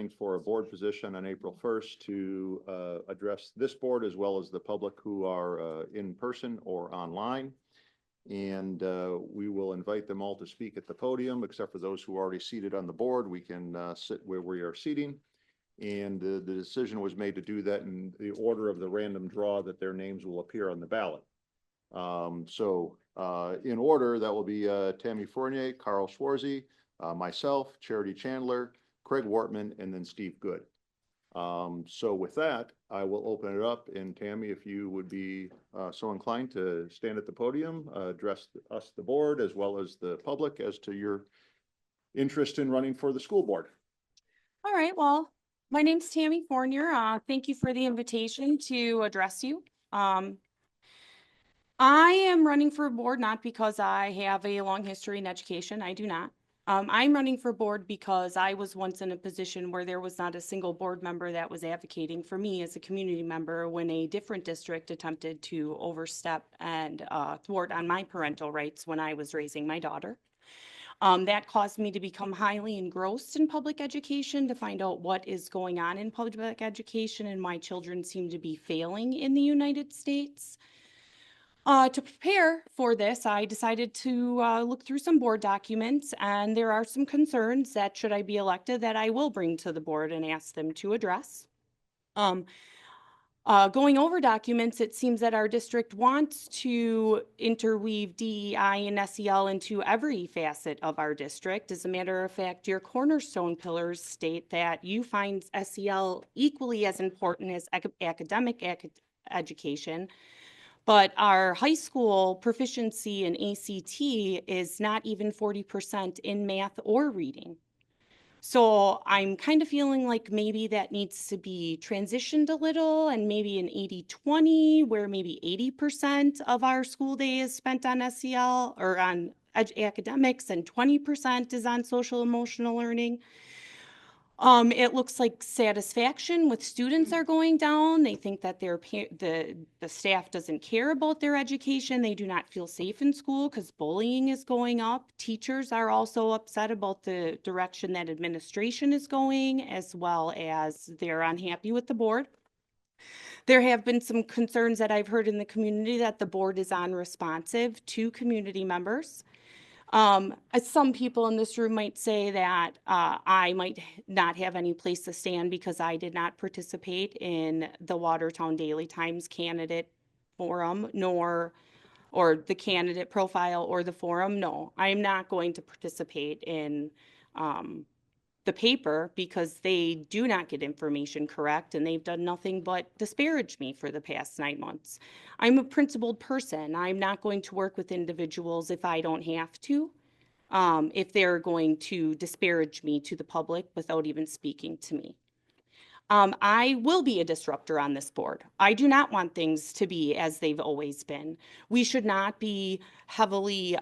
applying for a board position on April 1st to address this board as well as the public who are in person or online. And we will invite them all to speak at the podium, except for those who are already seated on the board. We can sit where we are seating. And the decision was made to do that in the order of the random draw that their names will appear on the ballot. In order, that will be Tammy Forier, Carl Schwarzy, myself, Charity Chandler, Craig Wartman, and then Steve Good. So with that, I will open it up. And Tammy, if you would be so inclined to stand at the podium, address us, the board, as well as the public, as to your interest in running for the school board. All right. Well, my name's Tammy Forier. Thank you for the invitation to address you. I am running for board not because I have a long history in education. I do not. I'm running for board because I was once in a position where there was not a single board member that was advocating for me as a community member when a different district attempted to overstep and thwart on my parental rights when I was raising my daughter. That caused me to become highly engrossed in public education, to find out what is going on in public education and why children seem to be failing in the United States. To prepare for this, I decided to look through some board documents, and there are some concerns that, should I be elected, that I will bring to the board and ask them to address. Going over documents, it seems that our district wants to interweave DEI and SEL into every facet of our district. As a matter of fact, your cornerstone pillars state that you find SEL equally as important as academic education. But our high school proficiency in ACT is not even 40% in math or reading. So I'm kind of feeling like maybe that needs to be transitioned a little, and maybe an 80-20, where maybe 80% of our school day is spent on SEL or on academics and 20% is on social emotional learning. It looks like satisfaction with students are going down. They think that the staff doesn't care about their education. They do not feel safe in school because bullying is going up. Teachers are also upset about the direction that administration is going, as well as they're unhappy with the board. There have been some concerns that I've heard in the community that the board is unresponsive to community members. Some people in this room might say that I might not have any place to stand because I did not participate in the Watertown Daily Times candidate forum, or the candidate profile or the forum. No, I am not going to participate in the paper because they do not get information correct, and they've done nothing but disparage me for the past 9 months. I'm a principled person. I'm not going to work with individuals if I don't have to, if they're going to disparage me to the public without even speaking to me. I will be a disruptor on this board. I do not want things to be as they've always been. We should not be heavily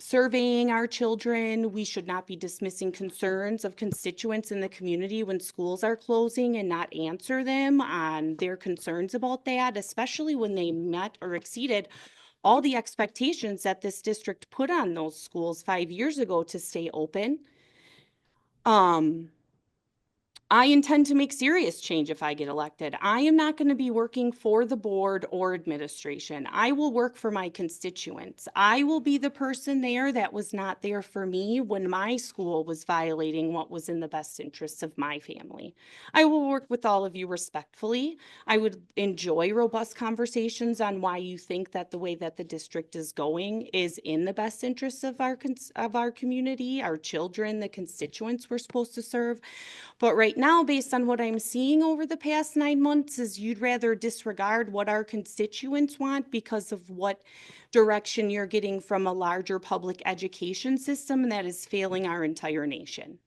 surveying our children. We should not be dismissing concerns of constituents in the community when schools are closing and not answer them on their concerns about that, especially when they met or exceeded all the expectations that this district put on those schools 5 years ago to stay open. I intend to make serious change if I get elected. I am not going to be working for the board or administration. I will work for my constituents. I will be the person there that was not there for me when my school was violating what was in the best interests of my family. I will work with all of you respectfully. I would enjoy robust conversations on why you think that the way that the district is going is in the best interests of our community, our children, the constituents we're supposed to serve. But right now, based on what I'm seeing over the past 9 months, is you'd rather disregard what our constituents want because of what direction you're getting from a larger public education system that is failing our entire nation.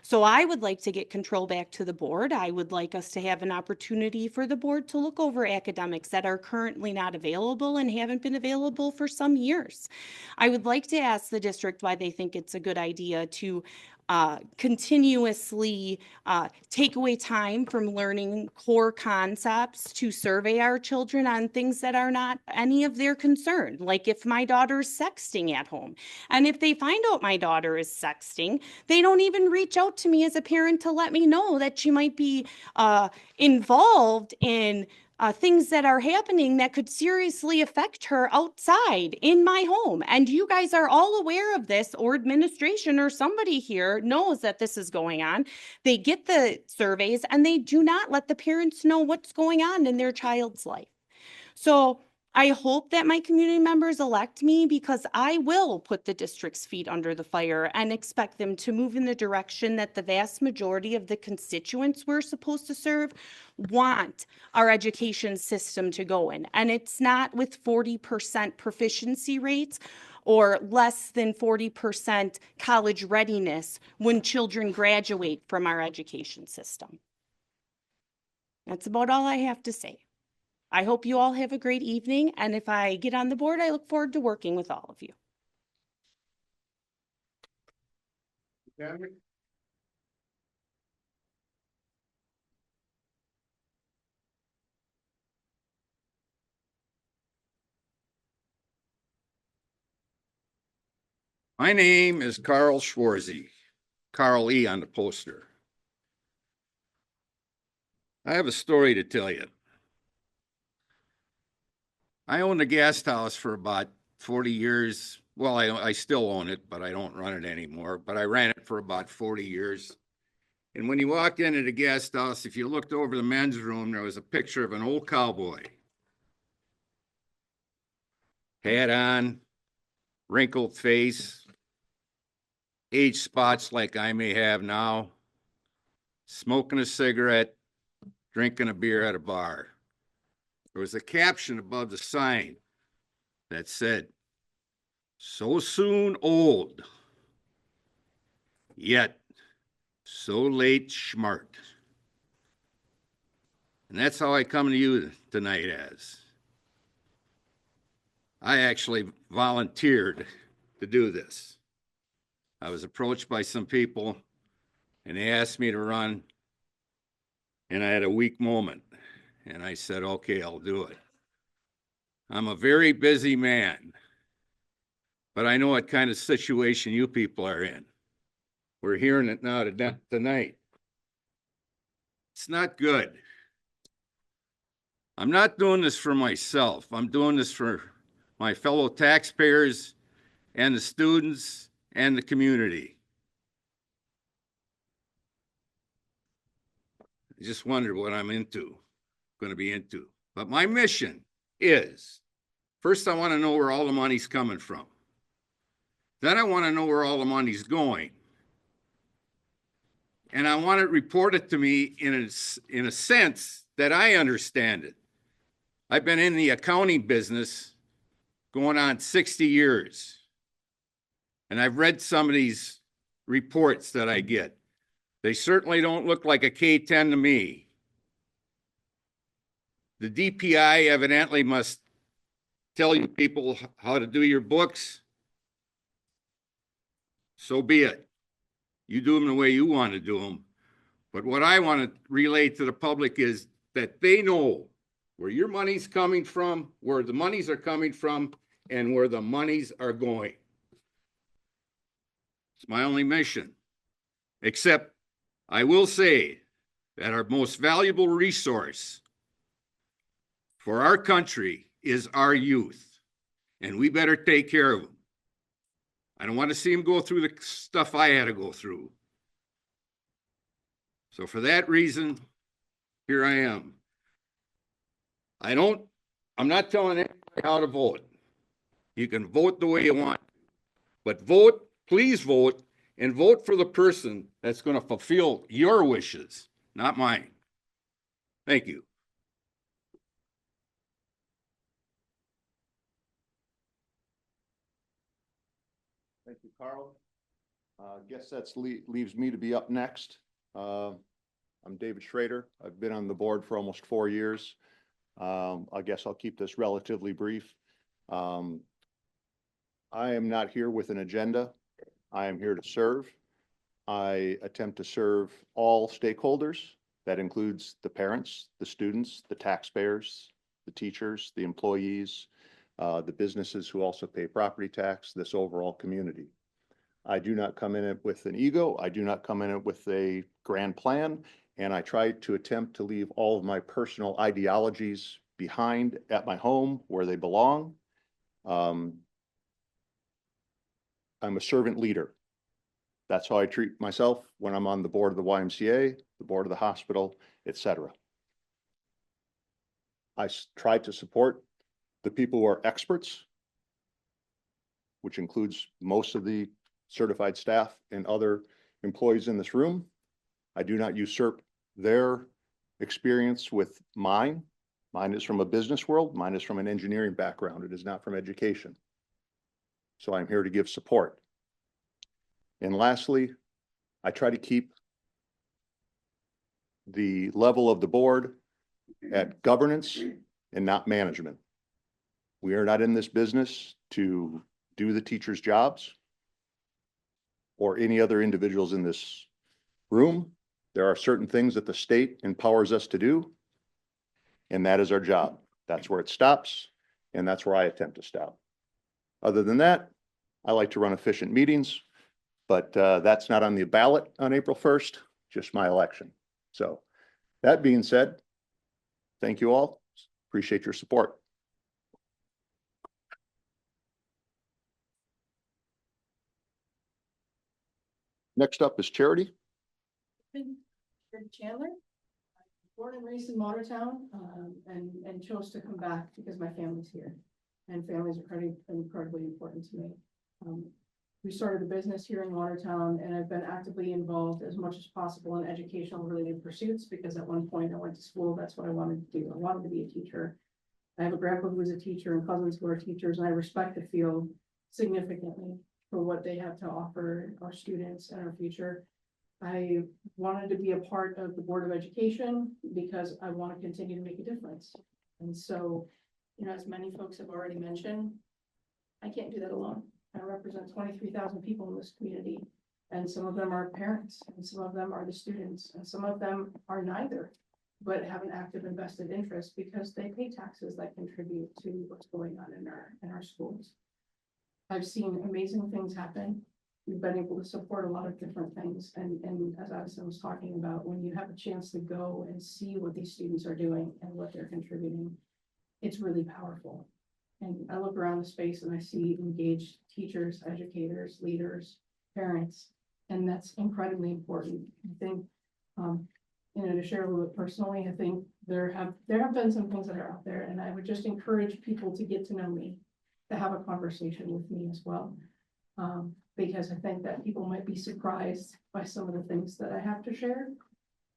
So I would like to get control back to the board. I would like us to have an opportunity for the board to look over academics that are currently not available and haven't been available for some years. I would like to ask the district why they think it's a good idea to continuously take away time from learning core concepts to survey our children on things that are not any of their concern. Like if my daughter's sexting at home, and if they find out my daughter is sexting, they don't even reach out to me as a parent to let me know that she might be involved in things that are happening that could seriously affect her outside in my home. And you guys are all aware of this, or administration or somebody here knows that this is going on. They get the surveys and they do not let the parents know what's going on in their child's life. So I hope that my community members elect me, because I will put the district's feet under the fire and expect them to move in the direction that the vast majority of the constituents we're supposed to serve want our education system to go in. And it's not with 40% proficiency rates or less than 40% college readiness when children graduate from our education system. That's about all I have to say. I hope you all have a great evening, and if I get on the board, I look forward to working with all of you. Tammy? My name is Carl Schwarzy, Carl E. on the poster. I have a story to tell you. I owned a guest house for about 40 years. Well, I still own it, but I don't run it anymore. But I ran it for about 40 years. And when you walked into the guest house, if you looked over the men's room, there was a picture of an old cowboy. Hat on, wrinkled face, age spots like I may have now, smoking a cigarette, drinking a beer at a bar. There was a caption above the sign that said, "So soon old, yet so late smart." And that's how I come to you tonight as. I actually volunteered to do this. I was approached by some people and they asked me to run, and I had a weak moment and I said, okay, I'll do it. I'm a very busy man, but I know what kind of situation you people are in. We're hearing it now tonight. It's not good. I'm not doing this for myself. I'm doing this for my fellow taxpayers and the students and the community. I just wondered what I'm going to be into. But my mission is, first I want to know where all the money's coming from. Then I want to know where all the money's going. And I want it reported to me in a sense that I understand it. I've been in the accounting business going on 60 years. And I've read some of these reports that I get. They certainly don't look like a K-10 to me. The DPI evidently must tell you people how to do your books. So be it. You do them the way you want to do them. But what I want to relay to the public is that they know where your money's coming from, where the monies are coming from, and where the monies are going. It's my only mission. Except I will say that our most valuable resource for our country is our youth, and we better take care of them. I don't want to see them go through the stuff I had to go through. So for that reason, here I am. I'm not telling anybody how to vote. You can vote the way you want, but vote, please vote, and vote for the person that's going to fulfill your wishes, not mine. Thank you. Thank you, Carl. Guess that's leaves me to be up next. I'm David Shrader. I've been on the board for almost 4 years. I guess I'll keep this relatively brief. I am not here with an agenda. I am here to serve. I attempt to serve all stakeholders. That includes the parents, the students, the taxpayers, the teachers, the employees, the businesses who also pay property tax, this overall community. I do not come in it with an ego. I do not come in it with a grand plan. And I try to attempt to leave all of my personal ideologies behind at my home where they belong. I'm a servant leader. That's how I treat myself when I'm on the board of the YMCA, the board of the hospital, etc. I try to support the people who are experts, which includes most of the certified staff and other employees in this room. I do not usurp their experience with mine. Mine is from a business world. Mine is from an engineering background. It is not from education. So I'm here to give support. And lastly, I try to keep the level of the board at governance and not management. We are not in this business to do the teachers' jobs or any other individuals in this room. There are certain things that the state empowers us to do, and that is our job. That's where it stops, and that's where I attempt to stop. Other than that, I like to run efficient meetings, but that's not on the ballot on April 1st, just my election. So that being said, thank you all. Appreciate your support. Next up is Charity. Chandler, born and raised in Watertown, and chose to come back because my family's here, and families are incredibly important to me. We started a business here in Watertown, and I've been actively involved as much as possible in educational related pursuits, because at one point I went to school. That's what I wanted to do. I wanted to be a teacher. I have a grandpa who was a teacher and cousins who are teachers, and I respect the field significantly for what they have to offer our students and our future. I wanted to be a part of the Board of Education because I want to continue to make a difference. And so, you know, as many folks have already mentioned, I can't do that alone. I represent 23,000 people in this community, and some of them are parents, and some of them are the students, and some of them are neither, but have an active invested interest because they pay taxes that contribute to what's going on in our schools. I've seen amazing things happen. We've been able to support a lot of different things. And as Addison was talking about, when you have a chance to go and see what these students are doing and what they're contributing, it's really powerful. And I look around the space and I see engaged teachers, educators, leaders, parents, and that's incredibly important. I think, you know, to share a little bit personally, I think there have been some things that are out there, and I would just encourage people to get to know me, to have a conversation with me as well. Because I think that people might be surprised by some of the things that I have to share.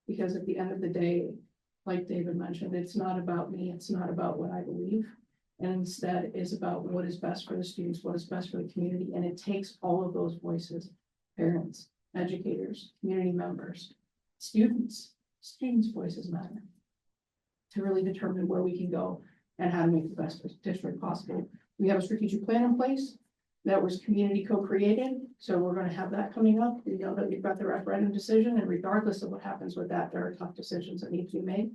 Because at the end of the day, like David mentioned, it's not about me, it's not about what I believe. And instead is about what is best for the students, what is best for the community. And it takes all of those voices, parents, educators, community members, students voices matter, to really determine where we can go and how to make the best district possible. We have a strategic plan in place that was community co-created. So we're going to have that coming up. We know that we've got the referendum decision, and regardless of what happens with that, there are tough decisions that need to be made.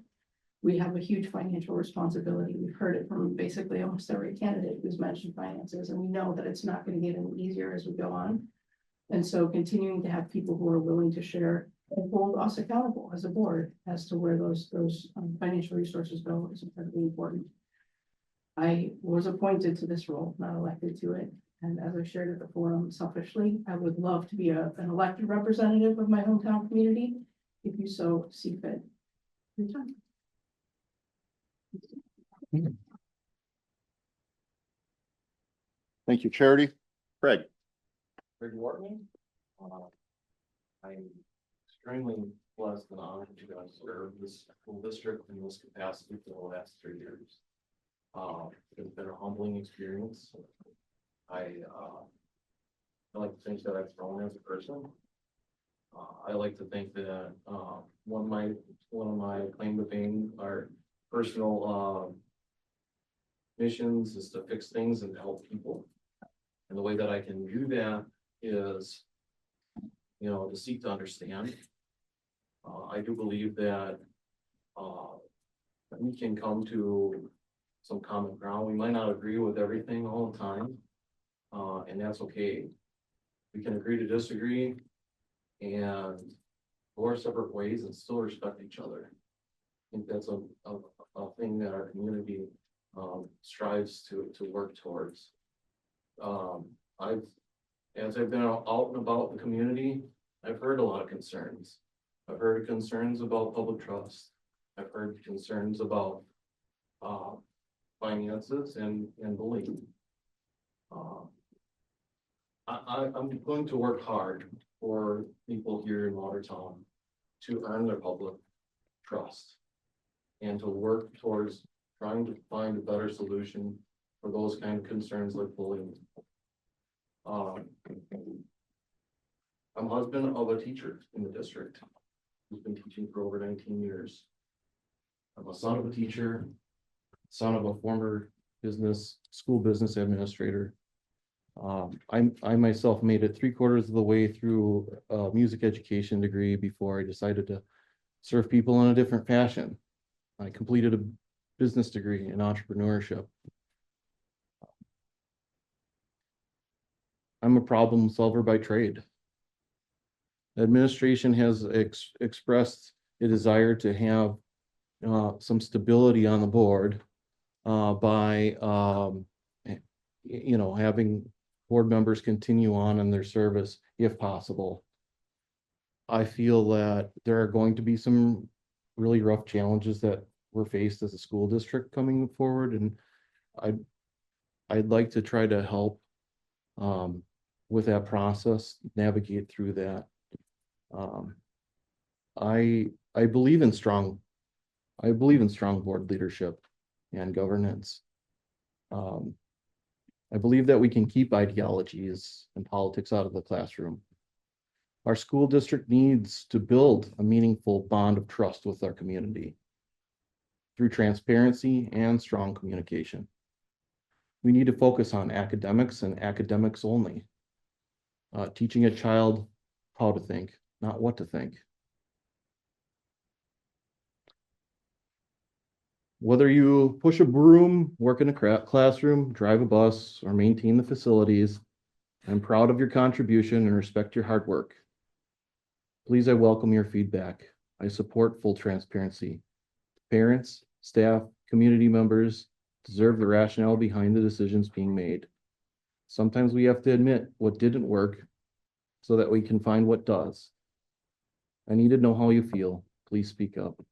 We have a huge financial responsibility. We've heard it from basically almost every candidate who's mentioned finances, and we know that it's not going to get any easier as we go on. And so continuing to have people who are willing to share and hold us accountable as a board as to where those financial resources go is incredibly important. I was appointed to this role, not elected to it. And as I shared at the forum, selfishly, I would love to be an elected representative of my hometown community, if you so see fit. Your time. Thank you, Charity. Craig. Greg Wartman. I'm extremely blessed and honored to have served this school district in this capacity for the last 3 years. It's been a humbling experience. I like to think that I've grown as a person. I like to think that one of my claim to fame are personal missions is to fix things and help people. And the way that I can do that is to seek to understand. I do believe that, we can come to some common ground. We might not agree with everything all the time, and that's okay. We can agree to disagree and go our separate ways and still respect each other. I think that's a thing that our community strives to work towards. As I've been out and about the community, I've heard a lot of concerns. I've heard concerns about public trust. I've heard concerns about finances and bullying. I'm going to work hard for people here in Watertown to earn their public trust and to work towards trying to find a better solution for those kind of concerns like bullying. I'm husband of a teacher in the district who's been teaching for over 19 years. I'm a son of a teacher, son of a former school business administrator. I myself made it 3/4 of the way through a music education degree before I decided to serve people in a different fashion. I completed a business degree in entrepreneurship. I'm a problem solver by trade. The administration has expressed a desire to have some stability on the board by having board members continue on in their service if possible. I feel that there are going to be some really rough challenges that we're faced as a school district coming forward, and I'd like to try to help with that process, navigate through that. I believe in strong board leadership and governance. I believe that we can keep ideologies and politics out of the classroom. Our school district needs to build a meaningful bond of trust with our community through transparency and strong communication. We need to focus on academics and academics only, teaching a child how to think, not what to think. Whether you push a broom, work in a classroom, drive a bus, or maintain the facilities, I'm proud of your contribution and respect your hard work. Please, I welcome your feedback. I support full transparency. Parents, staff, community members deserve the rationale behind the decisions being made. Sometimes we have to admit what didn't work so that we can find what does. I need to know how you feel. Please speak up.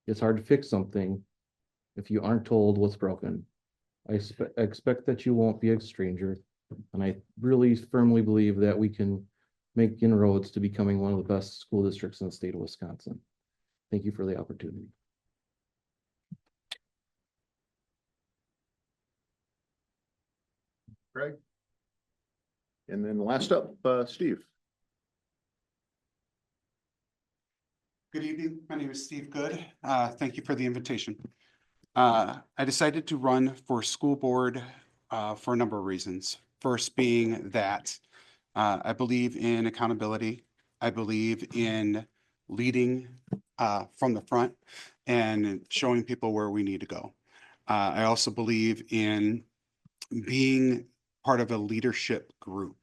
It's hard to fix something if you aren't told what's broken. I expect that you won't be a stranger, and I really firmly believe that we can make inroads to becoming one of the best school districts in the state of Wisconsin. Thank you for the opportunity. Greg? And then last up, Steve. Good evening. My name is Steve Good. Thank you for the invitation. I decided to run for school board for a number of reasons. First being that I believe in accountability. I believe in leading from the front and showing people where we need to go. I also believe in being part of a leadership group.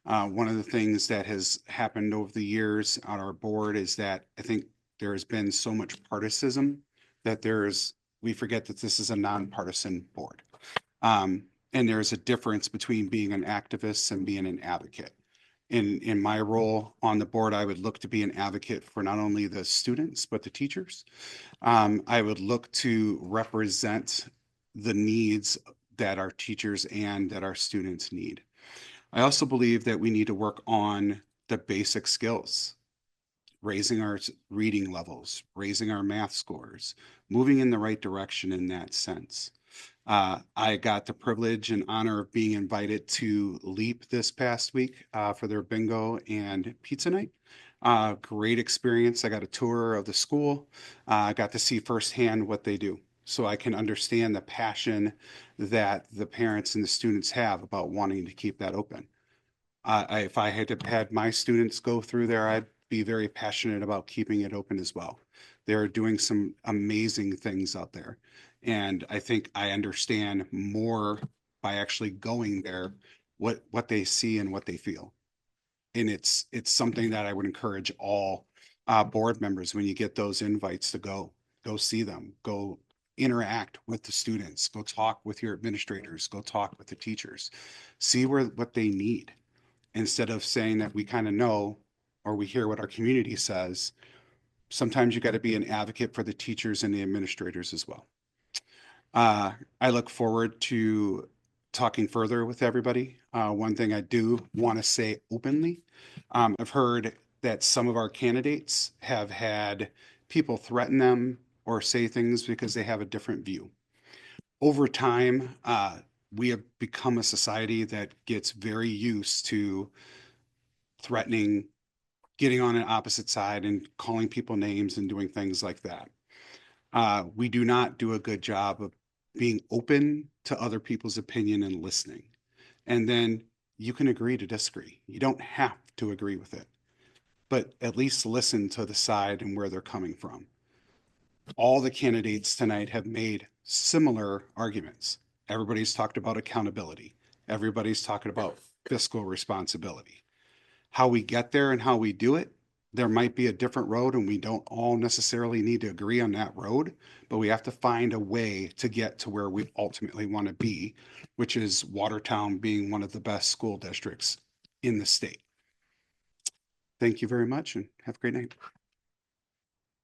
One of the things that has happened over the years on our board is that I think there has been so much partisanship that we forget that this is a nonpartisan board. And there's a difference between being an activist and being an advocate. In my role on the board, I would look to be an advocate for not only the students, but the teachers. I would look to represent the needs that our teachers and that our students need. I also believe that we need to work on the basic skills, raising our reading levels, raising our math scores, moving in the right direction in that sense. I got the privilege and honor of being invited to LEAP this past week for their bingo and pizza night. Great experience. I got a tour of the school. I got to see firsthand what they do, so I can understand the passion that the parents and the students have about wanting to keep that open. If I had had my students go through there, I'd be very passionate about keeping it open as well. They're doing some amazing things out there. And I think I understand more by actually going there, what they see and what they feel. And it's something that I would encourage all board members, when you get those invites, to go see them, go interact with the students, go talk with your administrators, go talk with the teachers, see what they need, instead of saying that we kind of know, or we hear what our community says. Sometimes you got to be an advocate for the teachers and the administrators as well. I look forward to talking further with everybody. One thing I do want to say openly, I've heard that some of our candidates have had people threaten them or say things because they have a different view. Over time, we have become a society that gets very used to threatening, getting on an opposite side and calling people names and doing things like that. We do not do a good job of being open to other people's opinion and listening. And then you can agree to disagree. You don't have to agree with it, but at least listen to the side and where they're coming from. All the candidates tonight have made similar arguments. Everybody's talked about accountability. Everybody's talking about fiscal responsibility. How we get there and how we do it, there might be a different road, and we don't all necessarily need to agree on that road, but we have to find a way to get to where we ultimately want to be, which is Watertown being one of the best school districts in the state. Thank you very much and have a great night.